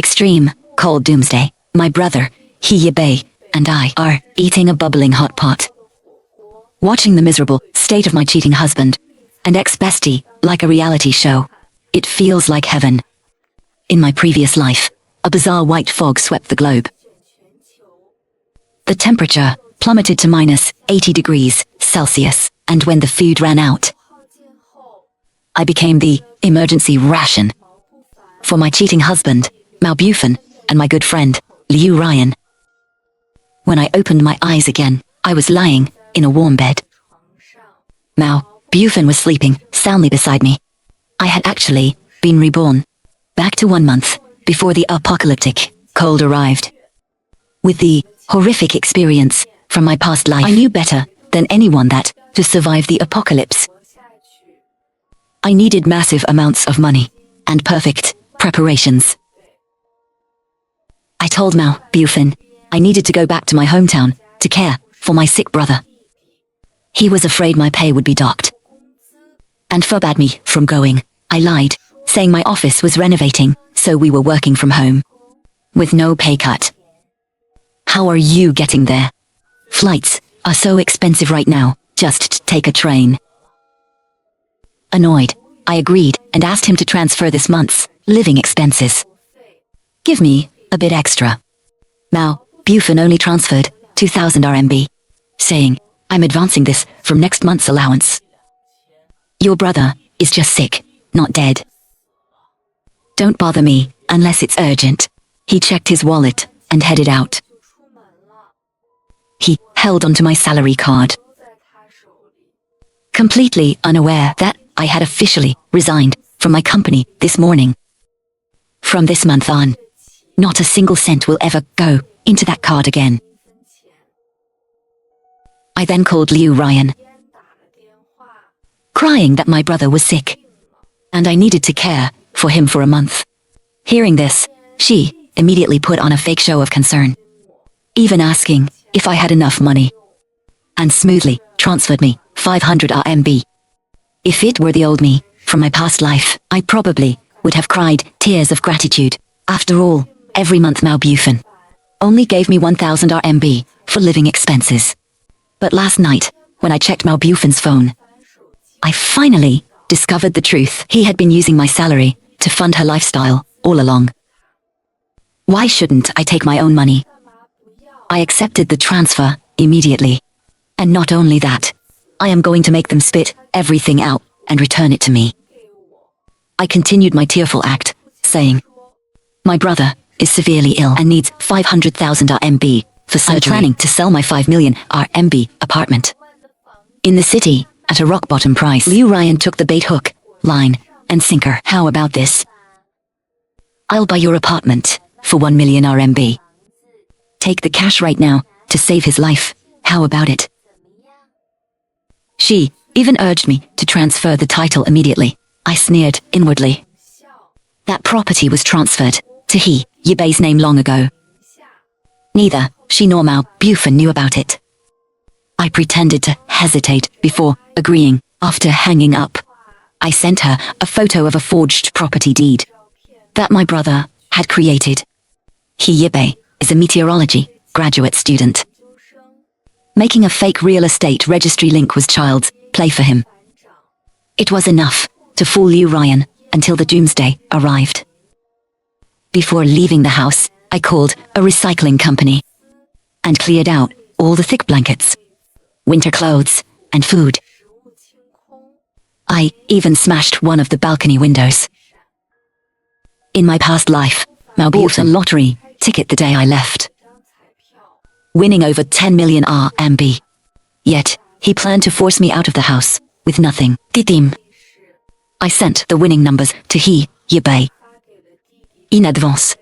extreme, cold doomsday, my brother, Yibei, and I are eating a bubbling hot pot. Watching the miserable state of my cheating husband and ex-bestie like a reality show. It feels like heaven. In my previous life, a bizarre white fog swept the globe. The temperature plummeted to minus 80 degrees Celsius, and when the food ran out, I became the emergency ration for my cheating husband, Mao Bufan, and my good friend, Liu Ryan. When I opened my eyes again, I was lying in a warm bed. Mao Bufan was sleeping soundly beside me. I had actually been reborn, back to 1 month before the apocalyptic cold arrived. With the horrific experience from my past life, I knew better than anyone that, to survive the apocalypse, I needed massive amounts of money and perfect preparations. I told Mao Bufan I needed to go back to my hometown to care for my sick brother. He was afraid my pay would be docked and forbade me from going. I lied, saying my office was renovating, so we were working from home with no pay cut. How are you getting there? Flights are so expensive right now, just take a train. Annoyed, I agreed and asked him to transfer this month's living expenses. Give me a bit extra. Mao Bufan only transferred 2,000 RMB, saying, I'm advancing this from next month's allowance. Your brother is just sick, not dead. Don't bother me unless it's urgent. He checked his wallet and headed out. He held onto my salary card, completely unaware that I had officially resigned from my company this morning. From this month on, not a single cent will ever go into that card again. I then called Liu Ryan, crying that my brother was sick, and I needed to care for him for a month. Hearing this, she immediately put on a fake show of concern, even asking if I had enough money, and smoothly transferred me 500 RMB. If it were the old me from my past life, I probably would have cried tears of gratitude. After all, every month Mao Bufan only gave me 1,000 RMB for living expenses. But last night, when I checked Mao Bufan's phone, I finally discovered the truth. He had been using my salary to fund her lifestyle all along. Why shouldn't I take my own money? I accepted the transfer immediately. And not only that, I am going to make them spit everything out and return it to me. I continued my tearful act, saying, my brother is severely ill and needs 500,000 RMB for surgery. I'm planning to sell my 5 million RMB apartment in the city at a rock-bottom price. Liu Ryan took the bait hook, line, and sinker. How about this? I'll buy your apartment for 1 million RMB. Take the cash right now to save his life. How about it? She even urged me to transfer the title immediately. I sneered inwardly. That property was transferred to Yibei's name long ago. Neither she nor Mao Bufan knew about it. I pretended to hesitate before agreeing. After hanging up, I sent her a photo of a forged property deed that my brother had created. Yibei is a meteorology graduate student. Making a fake real estate registry link was child's play for him. It was enough to fool Liu Ryan until the doomsday arrived. Before leaving the house, I called a recycling company and cleared out all the thick blankets, winter clothes, and food. I even smashed one of the balcony windows. In my past life, Mao bought a lottery ticket the day I left, winning over 10 million RMB. Yet, he planned to force me out of the house with nothing. Didim. I sent the winning numbers to Yibei in advance.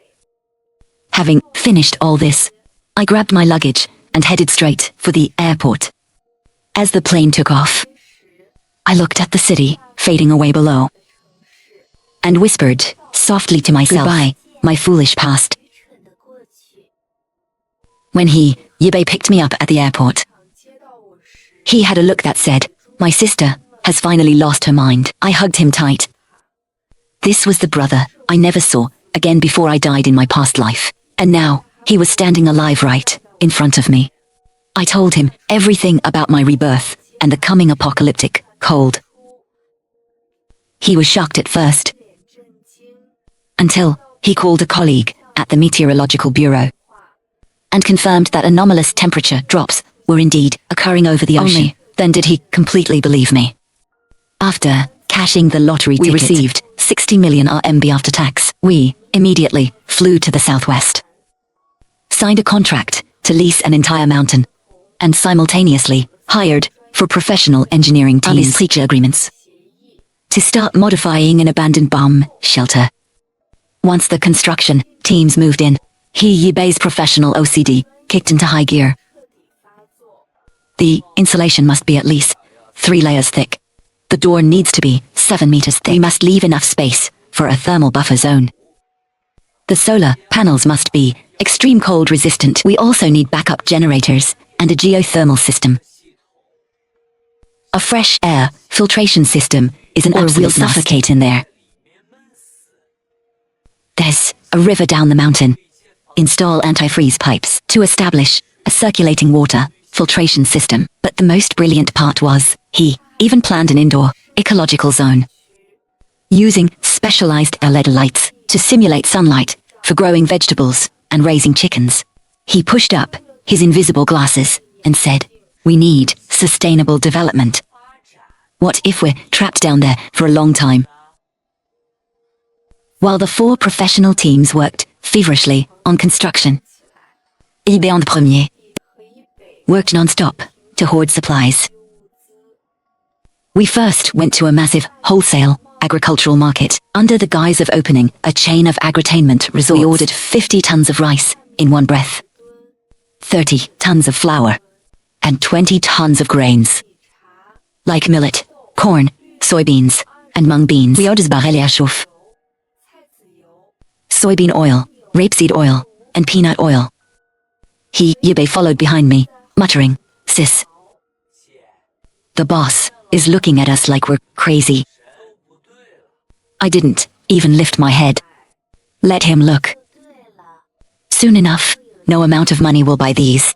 Having finished all this, I grabbed my luggage and headed straight for the airport. As the plane took off, I looked at the city fading away below and whispered softly to myself, goodbye, my foolish past. When Yibei picked me up at the airport, he had a look that said, my sister has finally lost her mind. I hugged him tight. This was the brother I never saw again before I died in my past life. And now, he was standing alive right in front of me. I told him everything about my rebirth and the coming apocalyptic cold. He was shocked at first, until he called a colleague at the Meteorological Bureau and confirmed that anomalous temperature drops were indeed occurring over the ocean. Only then did he completely believe me. After cashing the lottery ticket, we received 60 million RMB after tax. We immediately flew to the southwest, signed a contract to lease an entire mountain, and simultaneously hired for professional engineering teams agreements to start modifying an abandoned bomb shelter. Once the construction teams moved in, Yibei's professional OCD kicked into high gear. The insulation must be at least 3 layers thick. The door needs to be 7 meters thick. We must leave enough space for a thermal buffer zone. The solar panels must be extreme cold resistant. We also need backup generators and a geothermal system. A fresh air filtration system is an absolute must. We'll suffocate in there. There's a river down the mountain. Install antifreeze pipes to establish a circulating water filtration system. But the most brilliant part was, he even planned an indoor ecological zone, using specialized LED lights to simulate sunlight for growing vegetables and raising chickens. He pushed up his invisible glasses and said, "We need sustainable development. What if we're trapped down there for a long time?" While the 4 professional teams worked feverishly on construction, Yibei en premier worked non-stop to hoard supplies. We first went to a massive wholesale agricultural market under the guise of opening a chain of agritainment resorts. We ordered 50 tons of rice in one breath, 30 tons of flour, and 20 tons of grains, like millet, corn, soybeans, and mung beans. We ordered barrel à chauffe, soybean oil, rapeseed oil, and peanut oil. Yibei followed behind me, muttering, "Sis, the boss is looking at us like we're crazy." I didn't even lift my head. Let him look. Soon enough, no amount of money will buy these.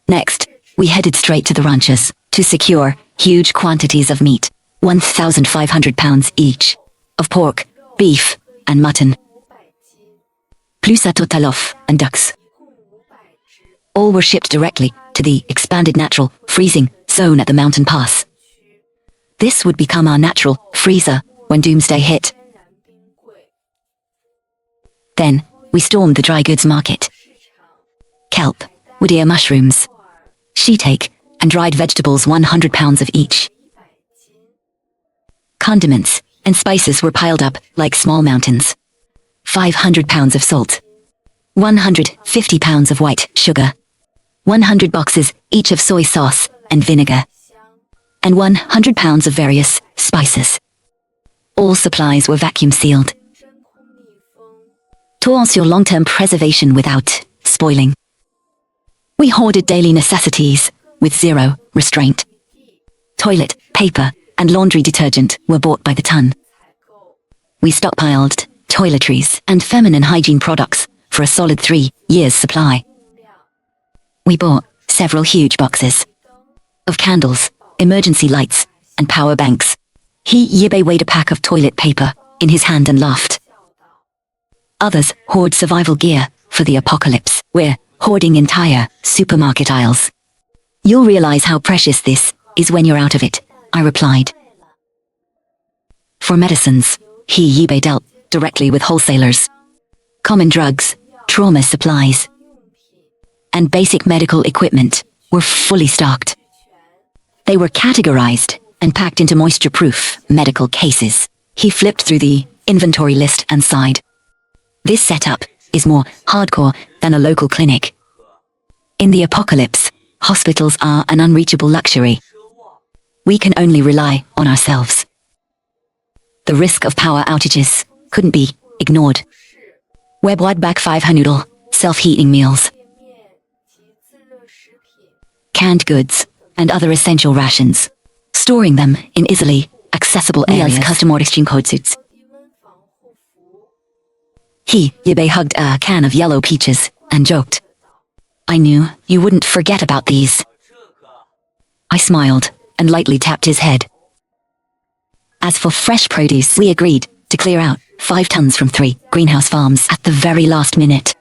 Next, we headed straight to the ranches to secure huge quantities of meat, 1,500 pounds each, of pork, beef, and mutton, plus a total of and ducks. All were shipped directly to the expanded natural freezing zone at the mountain pass. This would become our natural freezer when doomsday hit. Then, we stormed the dry goods market. Kelp, wood ear mushrooms, shiitake, and dried vegetables, 100 pounds of each. Condiments and spices were piled up like small mountains. 500 pounds of salt, 150 pounds of white sugar, 100 boxes each of soy sauce and vinegar, and 100 pounds of various spices. All supplies were vacuum sealed to ensure long-term preservation without spoiling. We hoarded daily necessities with zero restraint. Toilet paper and laundry detergent were bought by the ton. We stockpiled toiletries and feminine hygiene products for a solid 3 years' supply. We bought several huge boxes of candles, emergency lights, and power banks. Yibei weighed a pack of toilet paper in his hand and laughed. Others hoard survival gear for the apocalypse. We're hoarding entire supermarket aisles. You'll realize how precious this is when you're out of it, I replied. For medicines, Yibei dealt directly with wholesalers. Common drugs, trauma supplies, and basic medical equipment were fully stocked. They were categorized and packed into moisture-proof medical cases. He flipped through the inventory list and sighed. This setup is more hardcore than a local clinic. In the apocalypse, hospitals are an unreachable luxury. We can only rely on ourselves. The risk of power outages couldn't be ignored. We brought back 500 noodle, self-heating meals, canned goods, and other essential rations, storing them in easily accessible areas. Custom exchange code suits. Yabe hugged a can of yellow peaches and joked, "I knew you wouldn't forget about these." I smiled and lightly tapped his head. As for fresh produce, we agreed to clear out 5 tons from 3 greenhouse farms at the very last minute,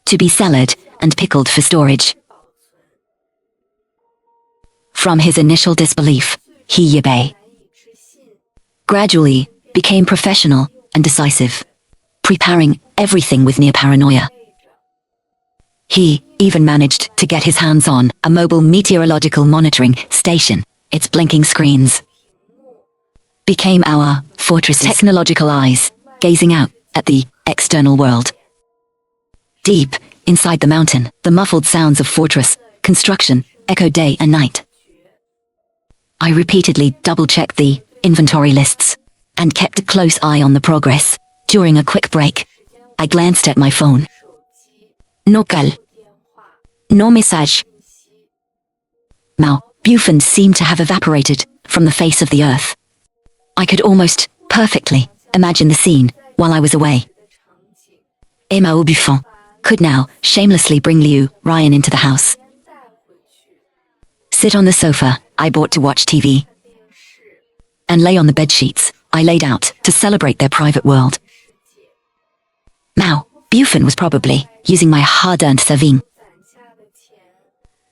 to be cellared and pickled for storage. From his initial disbelief, Yabe gradually became professional and decisive, preparing everything with near paranoia. He even managed to get his hands on a mobile meteorological monitoring station. Its blinking screens became our fortress's technological eyes, gazing out at the external world. Deep inside the mountain, the muffled sounds of fortress construction echoed day and night. I repeatedly double-checked the inventory lists and kept a close eye on the progress. During a quick break, I glanced at my phone. No call. No message. Mao Bufan seemed to have evaporated from the face of the earth. I could almost perfectly imagine the scene while I was away. Mao Bufan could now shamelessly bring Liu Ryan into the house, sit on the sofa I bought to watch TV, and lay on the bedsheets I laid out to celebrate their private world. Mao Bufan was probably using my hard-earned saving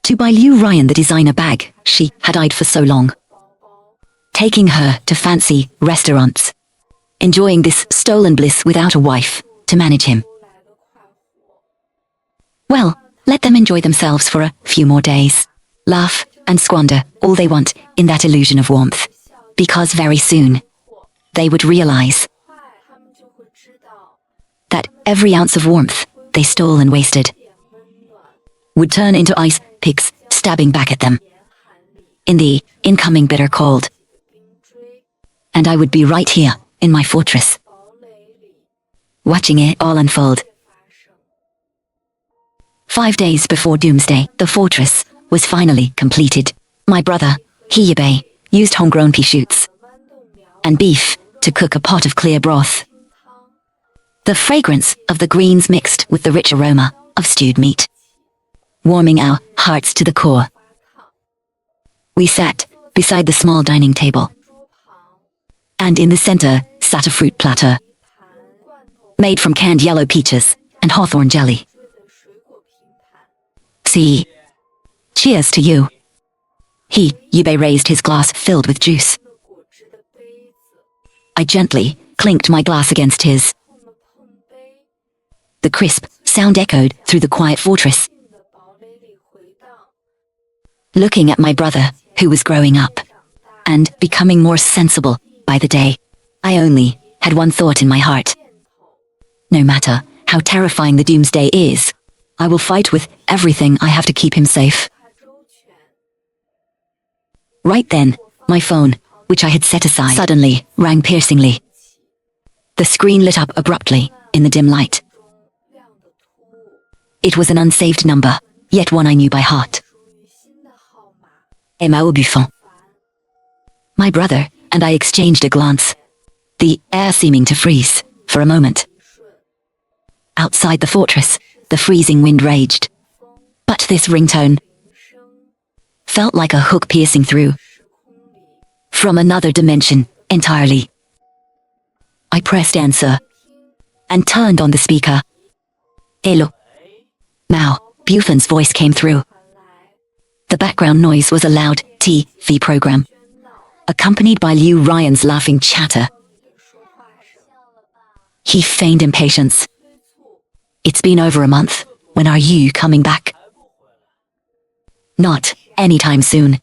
to buy Liu Ryan the designer bag she had eyed for so long, taking her to fancy restaurants, enjoying this stolen bliss without a wife to manage him. Well, let them enjoy themselves for a few more days, laugh and squander all they want in that illusion of warmth, because very soon they would realize that every ounce of warmth they stole and wasted would turn into ice picks stabbing back at them in the incoming bitter cold. And I would be right here in my fortress, watching it all unfold. 5 days before doomsday, the fortress was finally completed. My brother, Yabe, used homegrown pea shoots and beef to cook a pot of clear broth. The fragrance of the greens mixed with the rich aroma of stewed meat, warming our hearts to the core. We sat beside the small dining table, and in the center sat a fruit platter made from canned yellow peaches and hawthorn jelly. See, cheers to you. Yabe raised his glass filled with juice. I gently clinked my glass against his. The crisp sound echoed through the quiet fortress. Looking at my brother, who was growing up and becoming more sensible by the day, I only had one thought in my heart. No matter how terrifying the doomsday is, I will fight with everything I have to keep him safe. Right then, my phone, which I had set aside, suddenly rang piercingly. The screen lit up abruptly in the dim light. It was an unsaved number, yet one I knew by heart. Mao Buffon. My brother and I exchanged a glance, the air seeming to freeze for a moment. Outside the fortress, the freezing wind raged, but this ringtone felt like a hook piercing through, from another dimension entirely. I pressed answer and turned on the speaker. Hello. Mao Bufan's voice came through. The background noise was a loud TV program, accompanied by Liu Ryan's laughing chatter. He feigned impatience. It's been over a month. When are you coming back? Not anytime soon,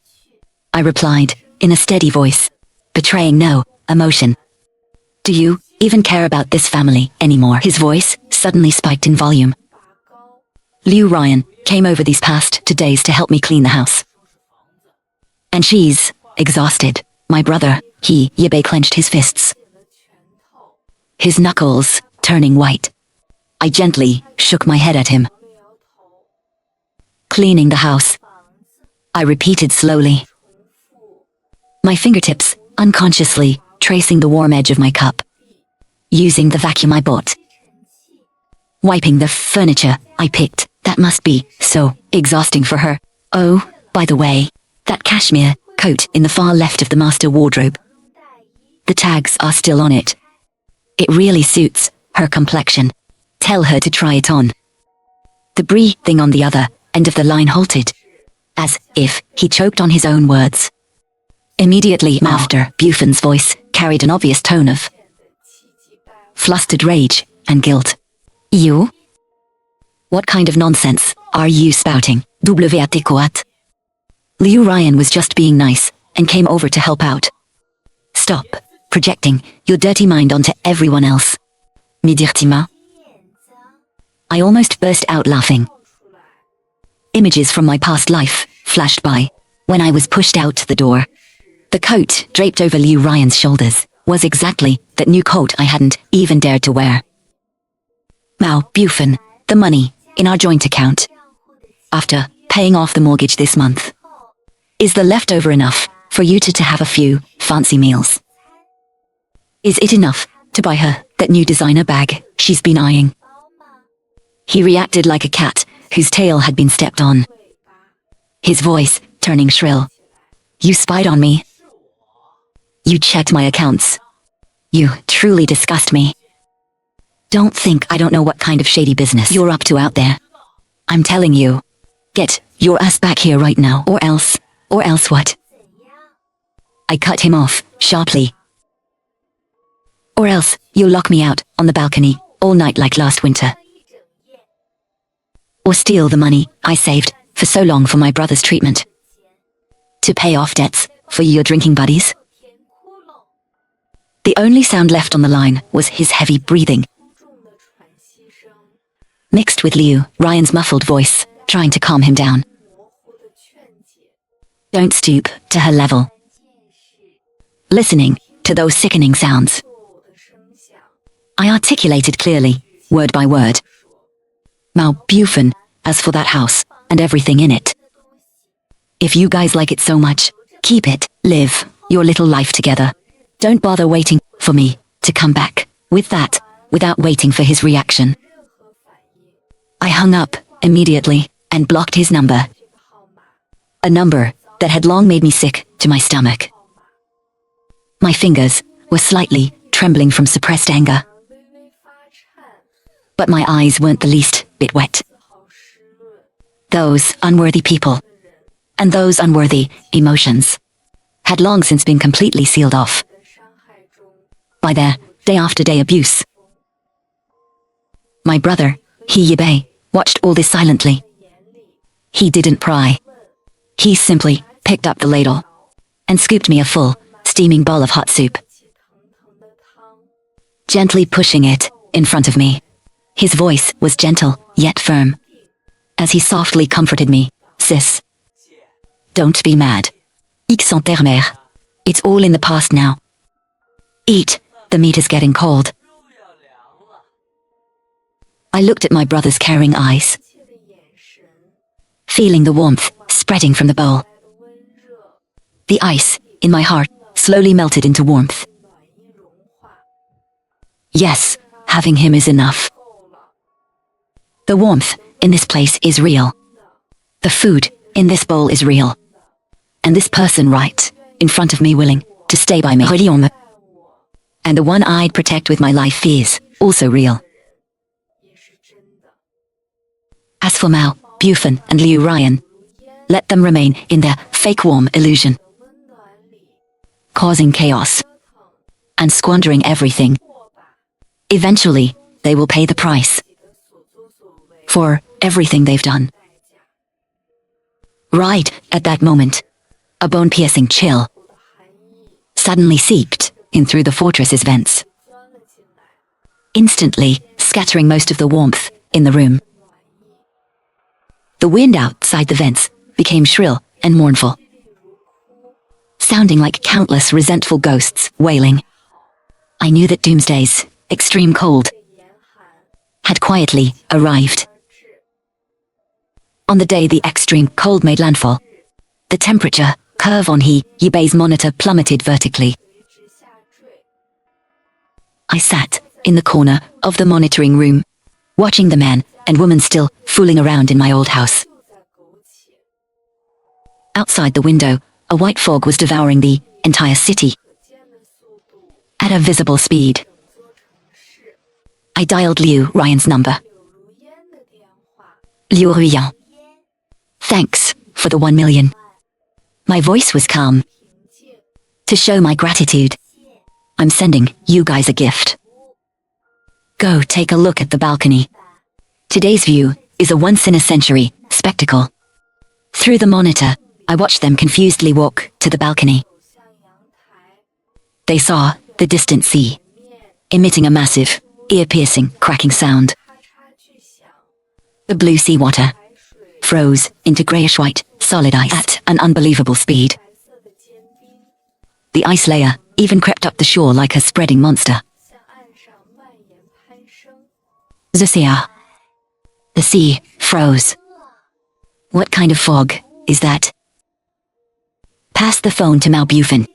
I replied in a steady voice, betraying no emotion. Do you even care about this family anymore? His voice suddenly spiked in volume. Liu Ryan came over these past 2 days to help me clean the house, and she's exhausted. My brother, Yabe, clenched his fists, his knuckles turning white. I gently shook my head at him. Cleaning the house, I repeated slowly, my fingertips unconsciously tracing the warm edge of my cup. using the vacuum I bought. Wiping the furniture I picked. That must be so exhausting for her. Oh, by the way, that cashmere coat in the far left of the master wardrobe. The tags are still on it. It really suits her complexion. Tell her to try it on. The brie thing on the other end of the line halted, as if he choked on his own words. Immediately after, Buffon's voice carried an obvious tone of flustered rage and guilt. You? What kind of nonsense are you spouting? WAT quoi? Liu Ryan was just being nice and came over to help out. Stop projecting your dirty mind onto everyone else. Me dirty-moi? I almost burst out laughing. Images from my past life flashed by when I was pushed out the door. The coat draped over Liu Ryan's shoulders was exactly that new coat I hadn't even dared to wear. Mao Buffon, the money in our joint account, after paying off the mortgage this month, is the leftover enough for you to have a few fancy meals? Is it enough to buy her that new designer bag she's been eyeing? He reacted like a cat whose tail had been stepped on, his voice turning shrill. You spied on me. You checked my accounts. You truly disgust me. Don't think I don't know what kind of shady business you're up to out there. I'm telling you, get your ass back here right now, or else what? I cut him off sharply. Or else you'll lock me out on the balcony all night like last winter. Or steal the money I saved for so long for my brother's treatment. To pay off debts for your drinking buddies. The only sound left on the line was his heavy breathing, mixed with Liu Ryan's muffled voice, trying to calm him down. Don't stoop to her level. Listening to those sickening sounds, I articulated clearly, word by word. Mao Buffon, as for that house, and everything in it. If you guys like it so much, keep it, live your little life together. Don't bother waiting for me to come back with that, without waiting for his reaction. I hung up immediately and blocked his number. A number that had long made me sick to my stomach. My fingers were slightly trembling from suppressed anger. But my eyes weren't the least bit wet. Those unworthy people, and those unworthy emotions, had long since been completely sealed off by their day-after-day abuse. My brother, He Yibei, watched all this silently. He didn't pry. He simply picked up the ladle and scooped me a full, steaming bowl of hot soup, gently pushing it in front of me. His voice was gentle, yet firm, as he softly comforted me. Sis, don't be mad. Ils sont terre-mère. It's all in the past now. Eat, the meat is getting cold. I looked at my brother's caring eyes, feeling the warmth spreading from the bowl. The ice in my heart slowly melted into warmth. Yes, having him is enough. The warmth in this place is real. The food in this bowl is real. And this person right in front of me willing to stay by me. And the one I'd protect with my life is also real. As for Mao Buffon and Liu Ryan, let them remain in their fake warm illusion, causing chaos and squandering everything. Eventually, they will pay the price for everything they've done. Right at that moment, a bone-piercing chill suddenly seeped in through the fortress's vents, instantly scattering most of the warmth in the room. The wind outside the vents became shrill and mournful, sounding like countless resentful ghosts wailing. I knew that Doomsday's extreme cold had quietly arrived. On the day the extreme cold made landfall, the temperature curve on He Yibei's monitor plummeted vertically. I sat in the corner of the monitoring room, watching the man and woman still fooling around in my old house. Outside the window, a white fog was devouring the entire city at a visible speed. I dialed Liu Ryan's number. Liu Ryan. Thanks for the 1 million. My voice was calm. To show my gratitude, I'm sending you guys a gift. Go take a look at the balcony. Today's view is a once-in-a-century spectacle. Through the monitor, I watched them confusedly walk to the balcony. They saw the distant sea, emitting a massive, ear-piercing, cracking sound. The blue seawater froze into greyish-white, solid ice at an unbelievable speed. The ice layer even crept up the shore like a spreading monster. The sea froze. What kind of fog is that? Pass the phone to Mao Bufin.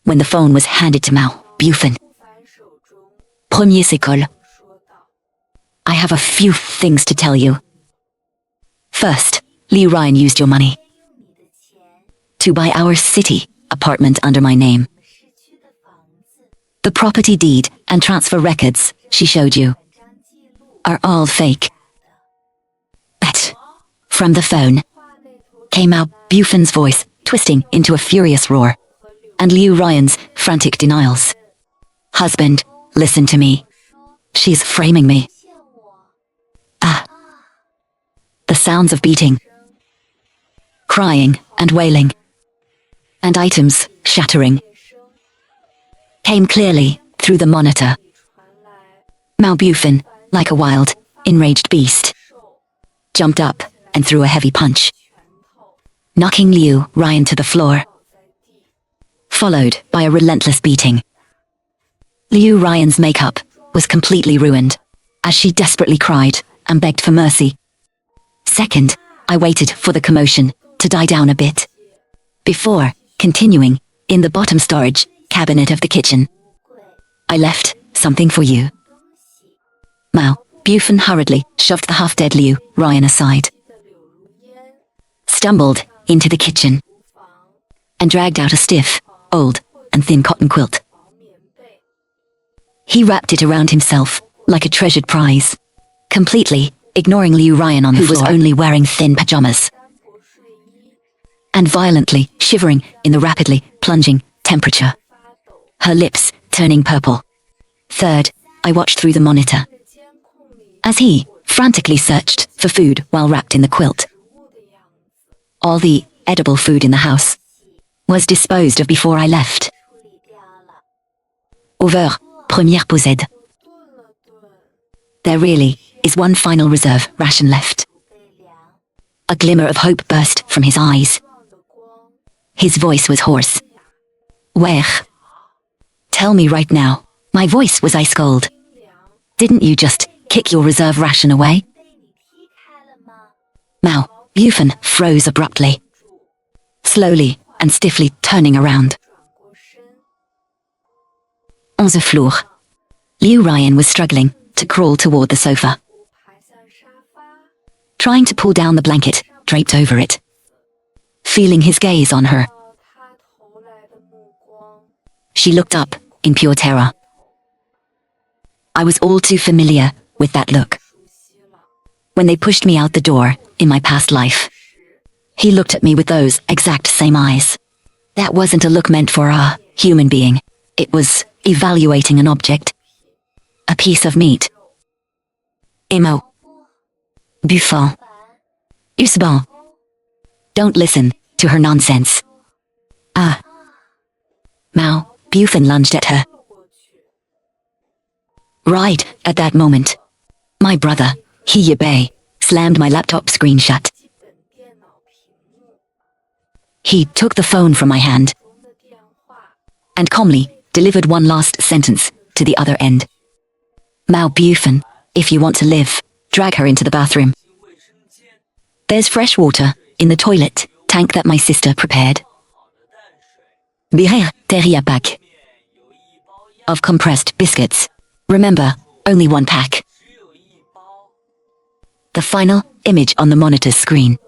When the phone was handed to Mao Bufin. Premier s'école. I have a few things to tell you. First, Liu Ryan used your money to buy our city apartment under my name. The property deed and transfer records she showed you are all fake. But from the phone came Mao Bufin's voice, twisting into a furious roar, and Liu Ryan's frantic denials. Husband, listen to me. She's framing me. The sounds of beating, crying and wailing, and items shattering came clearly through the monitor. Mao Bufin, like a wild, enraged beast, jumped up and threw a heavy punch, knocking Liu Ryan to the floor, followed by a relentless beating. Liu Ryan's makeup was completely ruined, as she desperately cried and begged for mercy. Second, I waited for the commotion to die down a bit, before continuing in the bottom storage cabinet of the kitchen. I left something for you. Mao Bufin hurriedly shoved the half-dead Liu Ryan aside, stumbled into the kitchen, and dragged out a stiff, old, and thin cotton quilt. He wrapped it around himself like a treasured prize, completely ignoring Liu Ryan on the floor, who was only wearing thin pajamas, and violently shivering in the rapidly plunging temperature, her lips turning purple. Third, I watched through the monitor as he frantically searched for food while wrapped in the quilt. All the edible food in the house was disposed of before I left. Over, première posée. There really is one final reserve ration left. A glimmer of hope burst from his eyes. His voice was hoarse. Where? Tell me right now. My voice was ice cold. Didn't you just kick your reserve ration away? Mao Bufin froze abruptly, slowly and stiffly turning around. On the floor, Liu Ryan was struggling to crawl toward the sofa, trying to pull down the blanket draped over it, feeling his gaze on her. She looked up in pure terror. I was all too familiar with that look. When they pushed me out the door in my past life, he looked at me with those exact same eyes. That wasn't a look meant for a human being. It was evaluating an object, a piece of meat. Emo. Buffon. Usban. Don't listen to her nonsense. Mao Bufin lunged at her. Right at that moment, my brother, He Yibei, slammed my laptop screen shut. He took the phone from my hand and calmly delivered one last sentence to the other end. Mao Bufin, if you want to live, drag her into the bathroom. There's fresh water in the toilet tank that my sister prepared. Bière, terrier pack of compressed biscuits Remember, only one pack. The final image on the monitor's screen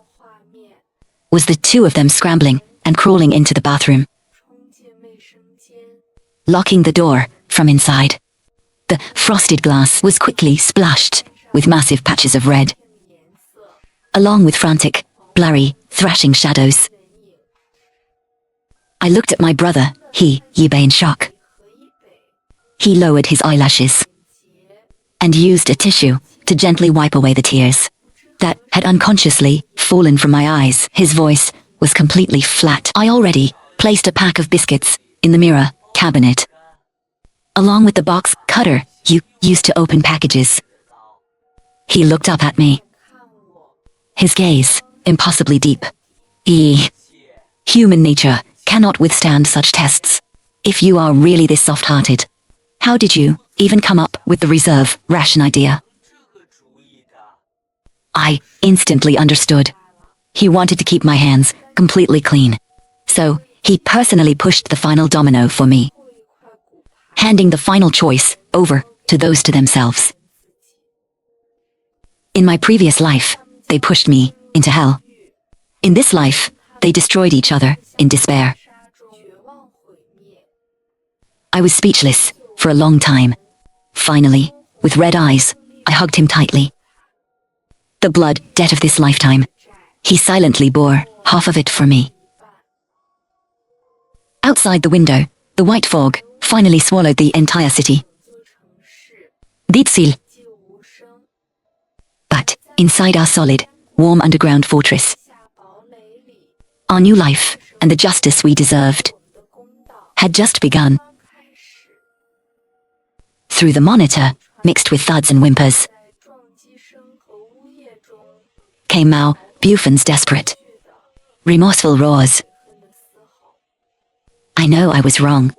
was the two of them scrambling and crawling into the bathroom, locking the door from inside. The frosted glass was quickly splashed with massive patches of red, along with frantic, blurry, thrashing shadows. I looked at my brother, Yibei, in shock. He lowered his eyelashes and used a tissue to gently wipe away the tears that had unconsciously fallen from my eyes. His voice was completely flat. I already placed a pack of biscuits in the mirror cabinet, along with the box cutter you used to open packages. He looked up at me, his gaze impossibly deep. Human nature cannot withstand such tests. If you are really this soft-hearted, how did you even come up with the reserve ration idea? I instantly understood. He wanted to keep my hands completely clean, so he personally pushed the final domino for me, handing the final choice over to those to themselves. In my previous life, they pushed me into hell. In this life, they destroyed each other in despair. I was speechless for a long time. Finally, with red eyes, I hugged him tightly. The blood debt of this lifetime, he silently bore half of it for me. Outside the window, the white fog finally swallowed the entire city. Ditsil. But inside our solid, warm underground fortress, our new life and the justice we deserved had just begun. Through the monitor, mixed with thuds and whimpers, came Mao Bufen's desperate, remorseful roars. I know I was wrong.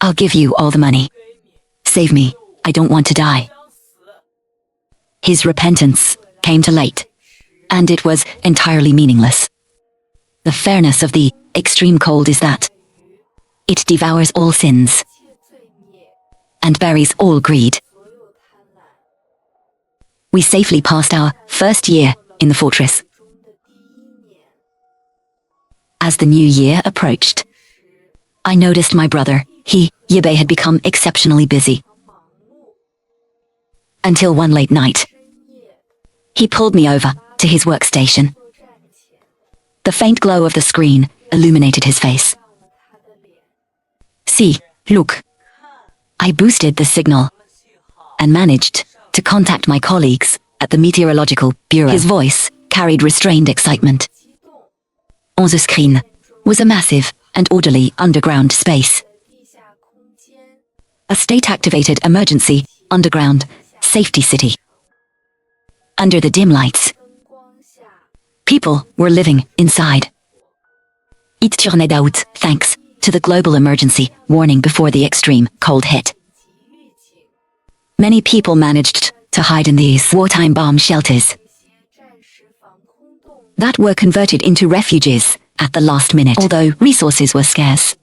I'll give you all the money. Save me, I don't want to die. His repentance came too late, and it was entirely meaningless. The fairness of the extreme cold is that it devours all sins and buries all greed. We safely passed our first year in the fortress. As the new year approached, I noticed my brother, Yibei, had become exceptionally busy. Until one late night, he pulled me over to his workstation. The faint glow of the screen illuminated his face. See, look. I boosted the signal and managed to contact my colleagues at the Meteorological Bureau. His voice carried restrained excitement. On the screen was a massive and orderly underground space. A state-activated emergency underground safety city. Under the dim lights, people were living inside. It turned out thanks to the global emergency warning before the extreme cold hit. Many people managed to hide in these wartime bomb shelters that were converted into refuges at the last minute. Although resources were scarce,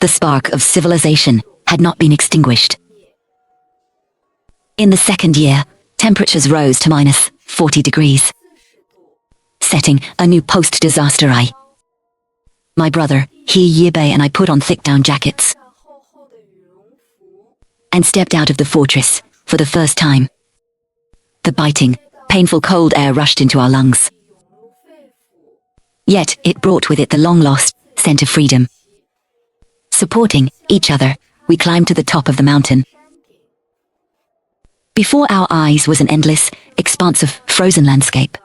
the spark of civilization had not been extinguished. In the second year, temperatures rose to -40 degrees, setting a new post-disaster eye. My brother, Yibei, and I put on thick down jackets and stepped out of the fortress for the first time. The biting, painful cold air rushed into our lungs. Yet it brought with it the long-lost scent of freedom. Supporting each other, we climbed to the top of the mountain. Before our eyes was an endless expanse of frozen landscape.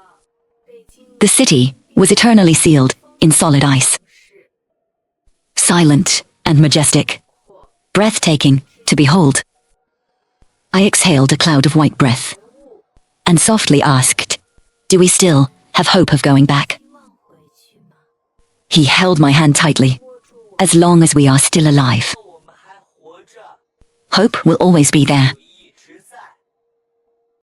The city was eternally sealed in solid ice. Silent and majestic, breathtaking to behold. I exhaled a cloud of white breath and softly asked, "Do we still have hope of going back?" He held my hand tightly. "As long as we are still alive, hope will always be there."